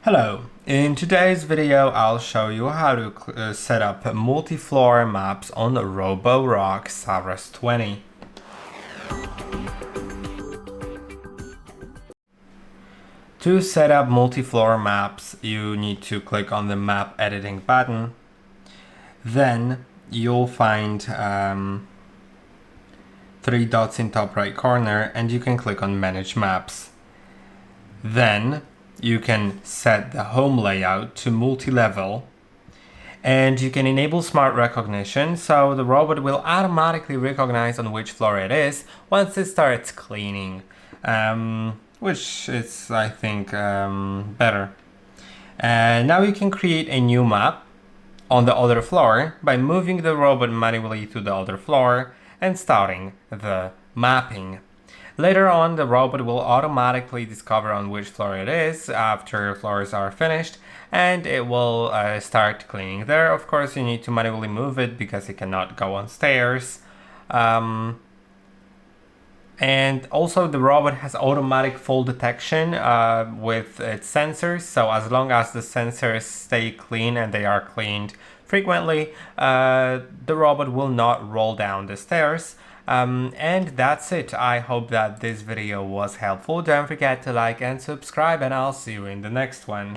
Hello, in today's video I'll show you how to set up multi-floor maps on ROBOROCK Saros 20. To set up multi-floor maps, you need to click on the map editing button. Then you'll find 3 dots in top right corner and you can click on manage maps. Then you can set the home layout to multi-level and you can enable smart recognition, so the robot will automatically recognize on which floor it is once it starts cleaning, which is, I think, better. And now you can create a new map on the other floor by moving the robot manually to the other floor and starting the mapping. Later on, the robot will automatically discover on which floor it is after floors are finished, and it will start cleaning there. Of course, you need to manually move it because it cannot go on stairs. And also the robot has automatic fall detection with its sensors, so as long as the sensors stay clean and they are cleaned frequently, the robot will not roll down the stairs. And that's it. I hope that this video was helpful. Don't forget to like and subscribe, and I'll see you in the next one.